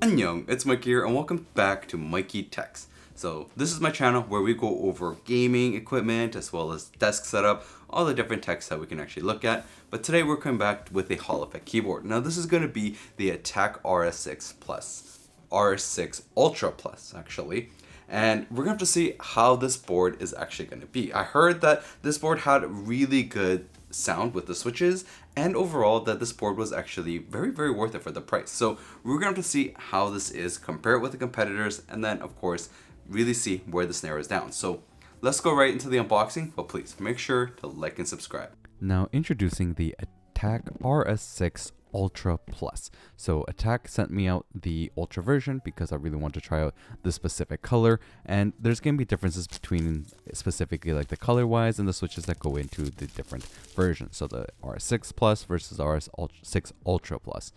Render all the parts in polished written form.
Annyeong, it's Mikey here and welcome back to Mikey Techs. So this is my channel where we go over gaming equipment as well as desk setup, all the different techs that we can actually look at. But today we're coming back with a Hall effect keyboard. Now this is going to be the ATK RS6 Plus, RS6 Ultra Plus actually. And we're going to have to see how this board is actually going to be. I heard that this board had really good sound with the switches, and overall that this board was actually very worth it for the price. So we're going to have to see how this is, compare it with the competitors, and then of course really see where this narrows down. So let's go right into the unboxing, but please make sure to like and subscribe. Now introducing the ATK RS6 Ultra Plus. So ATK sent me out the Ultra version because I really want to try out the specific color, and there's going to be differences between specifically like the color wise and the switches that go into the different versions. So the RS6 Plus versus RS6 Ultra Plus.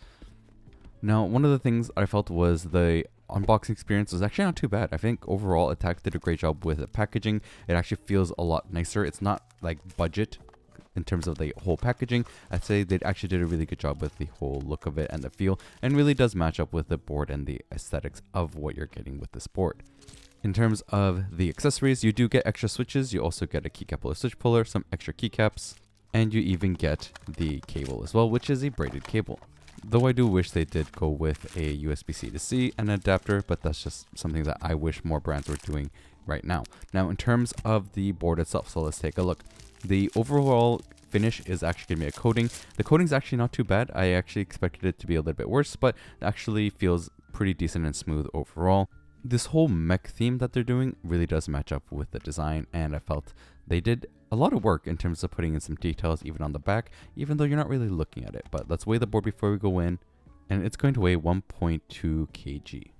Now one of the things I felt was the unboxing experience was actually not too bad. I think overall ATK did a great job with the packaging. It actually feels a lot nicer. It's not like budget in terms of the whole packaging. I'd say they actually did a really good job with the whole look of it and the feel, and really does match up with the board and the aesthetics of what you're getting with this board. In terms of the accessories, you do get extra switches. You also get a keycap puller, switch puller, some extra keycaps, and you even get the cable as well, which is a braided cable. Though I do wish they did go with a USB-C to C and adapter, but that's just something that I wish more brands were doing right now. Now in terms of the board itself, so let's take a look. The overall finish is actually going to be a coating. The coating is actually not too bad. I actually expected it to be a little bit worse, but it actually feels pretty decent and smooth overall. This whole mech theme that they're doing really does match up with the design, and I felt they did a lot of work in terms of putting in some details even on the back, even though you're not really looking at it. But let's weigh the board before we go in, and it's going to weigh 1.2 kg.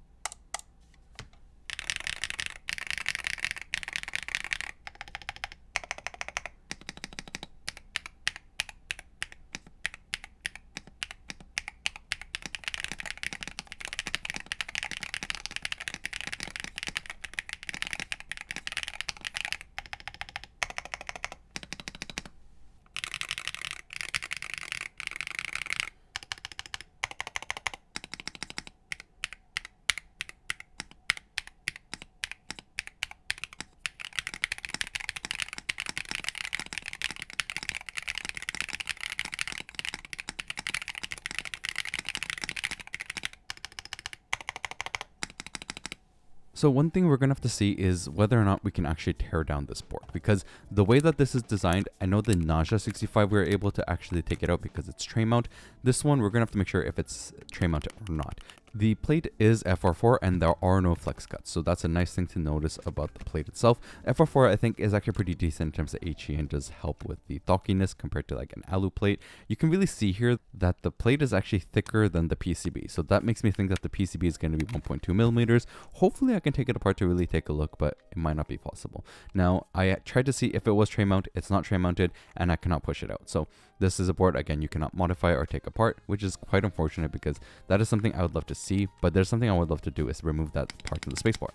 So one thing we're going to have to see is whether or not we can actually tear down this board, because the way that this is designed, I know the Naja 65 we were able to actually take it out because it's tray mount. This one we're going to have to make sure if it's tray mounted or not. The plate is FR4 and there are no flex cuts, so that's a nice thing to notice about the plate itself. FR4 I think is actually pretty decent in terms of HE and does help with the bulkiness compared to like an alu plate. You can really see here that the plate is actually thicker than the PCB, so that makes me think that the PCB is going to be 1.2 millimeters. Hopefully I can take it apart to really take a look, but it might not be possible. Now I tried to see if it was tray mount. It's not tray mounted and I cannot push it out. So this is a board, again, you cannot modify or take apart, which is quite unfortunate because that is something I would love to see, but there's something I would love to do is remove that part from the spacebar.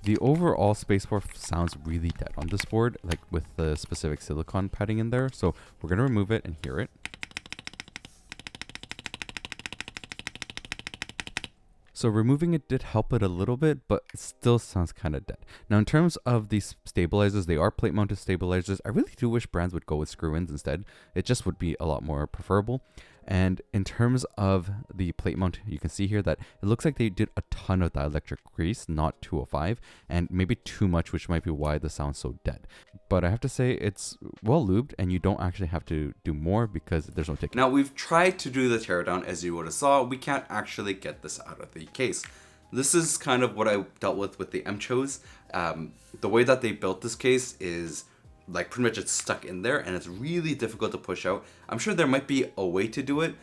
The overall spacebar sounds really dead on this board, like with the specific silicone padding in there, so we're going to remove it and hear it. So removing it did help it a little bit, but it still sounds kind of dead. Now in terms of these stabilizers, they are plate mounted stabilizers. I really do wish brands would go with screw-ins instead. It just would be a lot more preferable. And in terms of the plate mount, you can see here that it looks like they did a ton of dielectric grease, not 205, and maybe too much, which might be why the sound's so dead. But I have to say it's well lubed and you don't actually have to do more because there's no ticking. Now we've tried to do the teardown, as you would have saw. We can't actually get this out of the case. This is kind of what I dealt with the MCHOs. The way that they built this case is like pretty much it's stuck in there and it's really difficult to push out. I'm sure there might be a way to do it,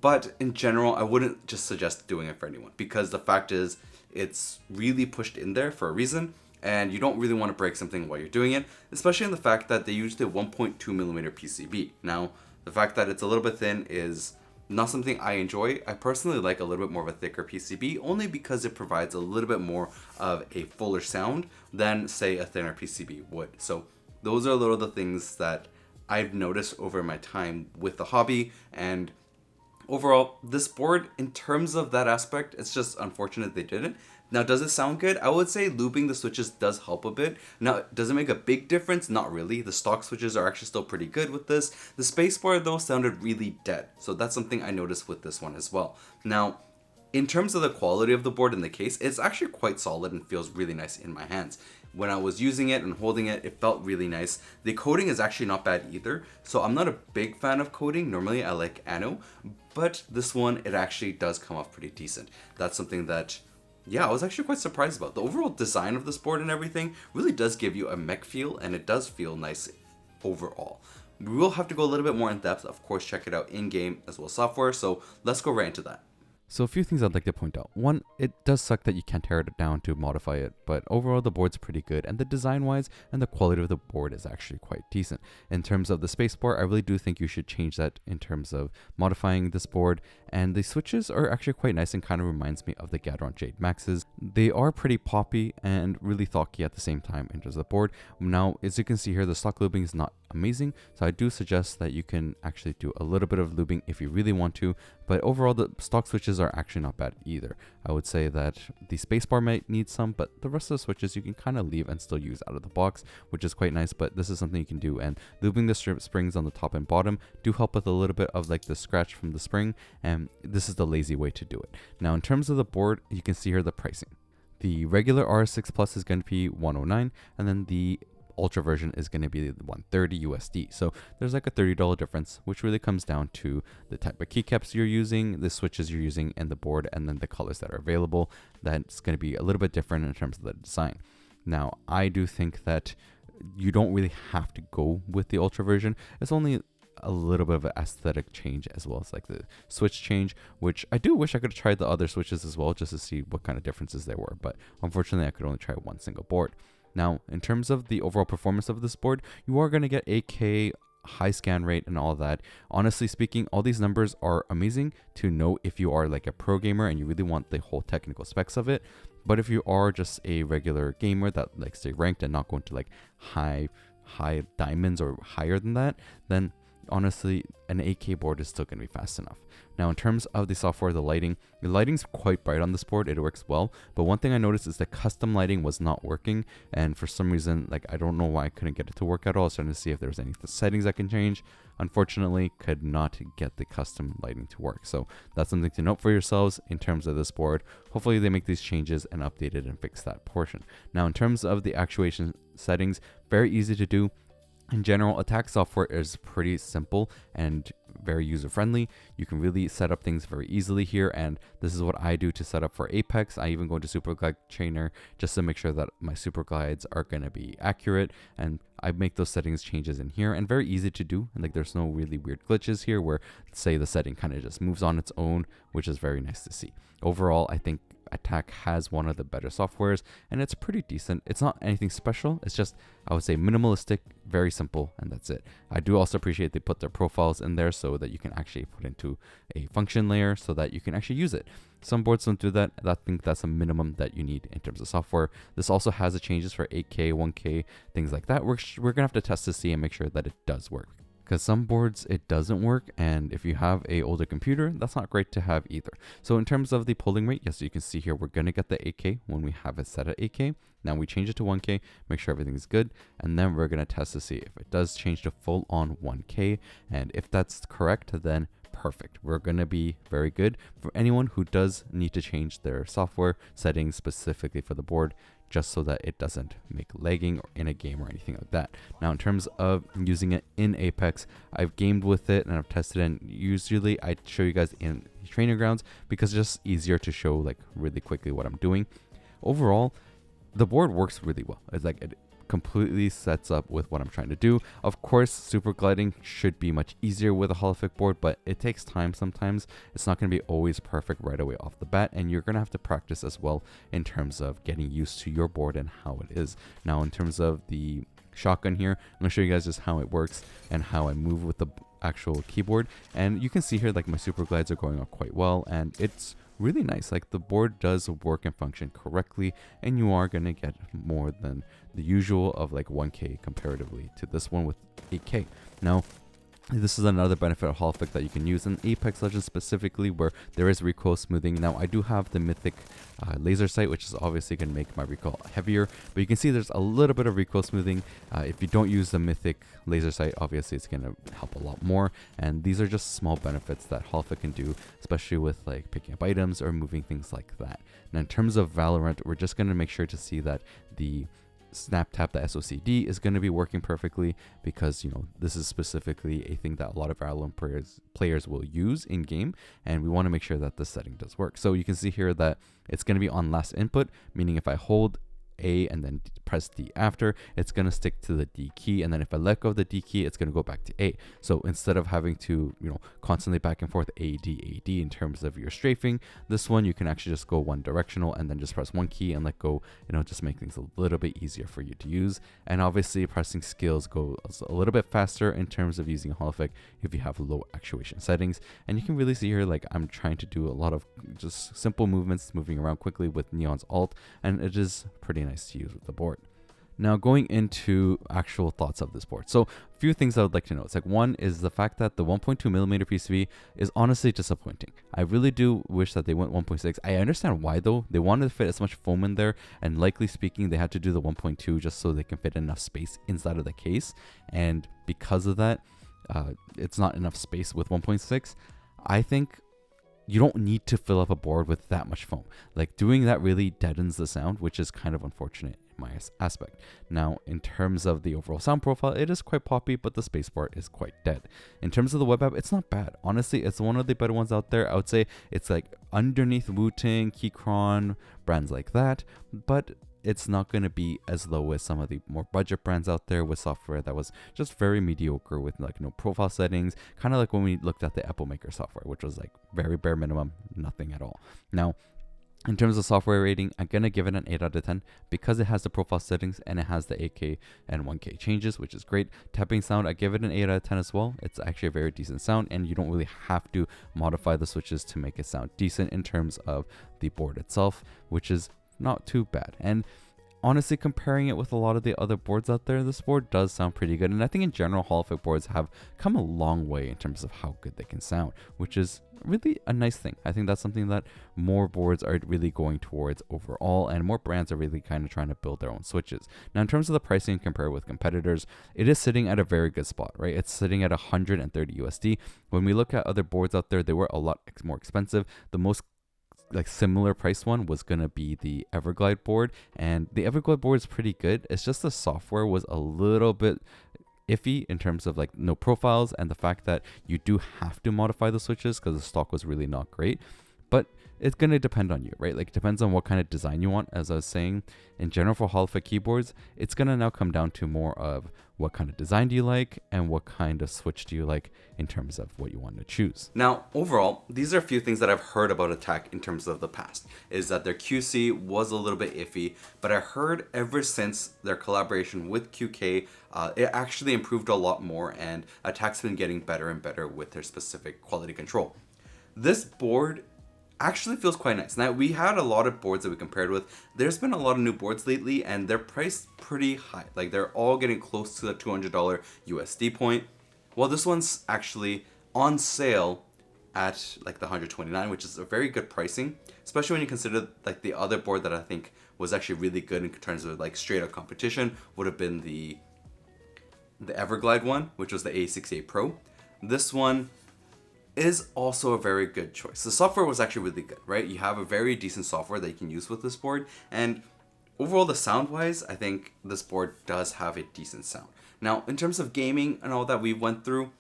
but in general I wouldn't just suggest doing it for anyone, because the fact is it's really pushed in there for a reason and you don't really want to break something while you're doing it, especially in the fact that they used a 1.2 millimeter PCB. Now the fact that it's a little bit thin is not something I enjoy. I personally like a little bit more of a thicker PCB, only because it provides a little bit more of a fuller sound than say a thinner PCB would. So those are a little of the things that I've noticed over my time with the hobby, and Overall, this board, in terms of that aspect, it's just unfortunate they didn't. Now, does it sound good? I would say looping the switches does help a bit. Now, does it make a big difference? Not really. The stock switches are actually still pretty good with this. The spacebar, though, sounded really dead. So that's something I noticed with this one as well. Now, in terms of the quality of the board in the case, it's actually quite solid and feels really nice in my hands. When I was using it and holding it, it felt really nice. The coating is actually not bad either. So I'm not a big fan of coating. Normally I like Anno, but this one, it actually does come off pretty decent. That's something that, yeah, I was actually quite surprised about. The overall design of this board and everything really does give you a mech feel, and it does feel nice overall. We will have to go a little bit more in depth. Of course, check it out in-game as well as software. So let's go right into that. So a few things I'd like to point out. One, it does suck that you can't tear it down to modify it, but overall the board's pretty good, and the design-wise and the quality of the board is actually quite decent. In terms of the spacebar, I really do think you should change that in terms of modifying this board, and the switches are actually quite nice and kind of reminds me of the Gateron Jade Maxes. They are pretty poppy and really thocky at the same time in terms of the board. Now, as you can see here, the stock looping is not amazing, so I do suggest that you can actually do a little bit of looping if you really want to, but overall the stock switches are actually not bad either. I would say that the spacebar might need some, but the rest of the switches you can kind of leave and still use out of the box, which is quite nice, but this is something you can do. And looping the strip springs on the top and bottom do help with a little bit of like the scratch from the spring, and this is the lazy way to do it. Now in terms of the board, you can see here the pricing. The regular RS6 Plus is going to be $109, and then the Ultra version is going to be $130 USD. So there's like a $30 difference, which really comes down to the type of keycaps you're using, the switches you're using, and the board, and then the colors that are available. That's going to be a little bit different in terms of the design. Now, I do think that you don't really have to go with the Ultra version. It's only a little bit of an aesthetic change as well as like the switch change, which I do wish I could have tried the other switches as well just to see what kind of differences there were, but unfortunately I could only try one single board. Now, in terms of the overall performance of this board, you are going to get 8K, high scan rate, and all that. Honestly speaking, all these numbers are amazing to know if you are like a pro gamer and you really want the whole technical specs of it. But if you are just a regular gamer that likes to ranked and not going to like high diamonds or higher than that, then honestly, an 8K board is still going to be fast enough. Now, in terms of the software, the lighting's quite bright on this board. It works well. But one thing I noticed is the custom lighting was not working. And for some reason, like, I don't know why I couldn't get it to work at all. I was trying to see if there was any settings I can change. Unfortunately, could not get the custom lighting to work. So that's something to note for yourselves in terms of this board. Hopefully they make these changes and update it and fix that portion. Now, in terms of the actuation settings, very easy to do. In general, attack software is pretty simple and very user-friendly. You can really set up things very easily here, and this is what I do to set up for Apex. I even go into Super Glide Trainer just to make sure that my Super Glides are going to be accurate, and I make those settings changes in here, and very easy to do. And like, there's no really weird glitches here where, say, the setting kind of just moves on its own, which is very nice to see. Overall, I think Attack has one of the better softwares, and it's pretty decent. It's not anything special. It's just, I would say, minimalistic, very simple, and that's it. I do also appreciate they put their profiles in there so that you can actually put into a function layer so that you can actually use it. Some boards don't do that. I think that's a minimum that you need in terms of software. This also has the changes for 8K, 1K, things like that. We're gonna have to test to see and make sure that it does work. Because some boards it doesn't work, and if you have a older computer, that's not great to have either. So in terms of the polling rate, yes, you can see here we're going to get the 8K when we have it set at 8K. Now we change it to 1K, make sure everything's good, and then we're going to test to see if it does change to full on 1K, and if that's correct, then perfect. We're going to be very good. For anyone who does need to change their software settings specifically for the board, just so that it doesn't make lagging or in a game or anything like that. Now, in terms of using it in Apex, I've gamed with it and I've tested it, and usually I show you guys in training grounds because it's just easier to show like really quickly what I'm doing. Overall, the board works really well. It's like it completely sets up with what I'm trying to do. Of course, super gliding should be much easier with a holofic board, but it takes time sometimes. It's not going to be always perfect right away off the bat, and you're going to have to practice as well in terms of getting used to your board and how it is. Now, in terms of the shotgun here, I'm going to show you guys just how it works and how I move with the actual keyboard. And you can see here like my super glides are going up quite well, and it's really nice. Like the board does work and function correctly, and you are going to get more than the usual of like 1K comparatively to this one with 8K. Now, This is another benefit of Hall Effect that you can use in Apex Legends specifically, where there is recoil smoothing. Now, I do have the Mythic laser sight, which is obviously going to make my recoil heavier, but you can see there's a little bit of recoil smoothing. If you don't use the Mythic laser sight, obviously it's going to help a lot more, and these are just small benefits that Hall Effect can do, especially with like picking up items or moving things like that. Now, in terms of Valorant, we're just going to make sure to see that the snap tap, the SOCD, is going to be working perfectly, because this is specifically a thing that a lot of Valorant players will use in game, and we want to make sure that this setting does work. So you can see here that it's going to be on last input, meaning if I hold A and then press D after, it's going to stick to the D key, and then if I let go of the D key, it's going to go back to A. So instead of having to constantly back and forth A D in terms of your strafing, this one you can actually just go one directional and then just press one key and let go. Just make things a little bit easier for you to use. And obviously pressing skills goes a little bit faster in terms of using Hall Effect if you have low actuation settings. And you can really see here, like, I'm trying to do a lot of just simple movements, moving around quickly with Neon's ult, and it is pretty nice to use with the board. Now, going into actual thoughts of this board. So a few things I would like to note. It's like, one is the fact that the 1.2mm PCV is honestly disappointing. I really do wish that they went 1.6. I understand why though. They wanted to fit as much foam in there, and likely speaking, they had to do the 1.2 just so they can fit enough space inside of the case. And because of that, it's not enough space with 1.6. I think you don't need to fill up a board with that much foam. Like, doing that really deadens the sound, which is kind of unfortunate in my aspect. Now, in terms of the overall sound profile, it is quite poppy, but the spacebar is quite dead. In terms of the web app, it's not bad. Honestly, it's one of the better ones out there. I would say it's like underneath Wu-Tang, Keychron, brands like that, but it's not going to be as low as some of the more budget brands out there with software that was just very mediocre with like no profile settings, kind of like when we looked at the Apple Maker software, which was like very bare minimum, nothing at all. Now, in terms of software rating, I'm going to give it an 8 out of 10 because it has the profile settings and it has the 8K and 1K changes, which is great. Tapping sound, I give it an 8 out of 10 as well. It's actually a very decent sound, and you don't really have to modify the switches to make it sound decent in terms of the board itself, which is not too bad. And honestly, comparing it with a lot of the other boards out there, this board does sound pretty good. And I think in general, Hall Effect boards have come a long way in terms of how good they can sound, which is really a nice thing. I think that's something that more boards are really going towards overall, and more brands are really kind of trying to build their own switches. Now, in terms of the pricing compared with competitors, it is sitting at a very good spot, right? It's sitting at 130 USD. When we look at other boards out there, they were a lot more expensive. The most like similar price one was gonna be the Everglide board, and the Everglide board is pretty good. It's just the software was a little bit iffy in terms of like no profiles, and the fact that you do have to modify the switches because the stock was really not great. But it's going to depend on you, right? Like, it depends on what kind of design you want. As I was saying, in general for Hall Effect keyboards, it's going to now come down to more of what kind of design do you like and what kind of switch do you like in terms of what you want to choose. Now, overall, these are a few things that I've heard about Attack in terms of the past, is that their QC was a little bit iffy, but I heard ever since their collaboration with QK, it actually improved a lot more, and Attack's been getting better and better with their specific quality control. This board actually feels quite nice. Now, we had a lot of boards that we compared with. There's been a lot of new boards lately, and they're priced pretty high. Like, they're all getting close to the $200 USD point. Well, this one's actually on sale at like the $129, which is a very good pricing, especially when you consider like the other board that I think was actually really good in terms of like straight up competition would have been the Everglide one, which was the A68 Pro. This one is also a very good choice. The software was actually really good, right? You have a very decent software that you can use with this board, and overall, the sound wise, I think this board does have a decent sound. Now, in terms of gaming and all that we went through,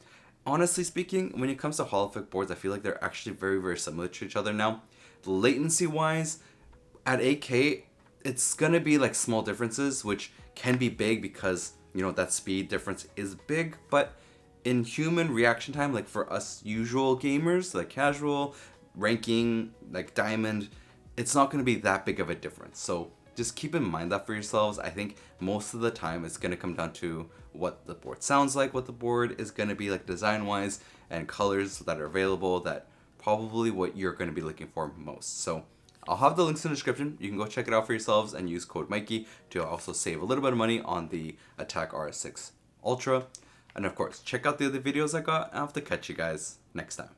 honestly speaking, when it comes to Hall Effect boards, I feel like they're actually very, very similar to each other now. Latency wise, at 8K, it's gonna be like small differences, which can be big because, you know, that speed difference is big, but in human reaction time, like for us usual gamers, like casual, ranking, like diamond, it's not going to be that big of a difference. So just keep in mind that for yourselves. I think most of the time it's going to come down to what the board sounds like, what the board is going to be like design wise, and colors that are available, that probably what you're going to be looking for most. So I'll have the links in the description. You can go check it out for yourselves and use code Mikey to also save a little bit of money on the Attack RS6 Ultra. And of course, check out the other videos I got. I'll have to catch you guys next time.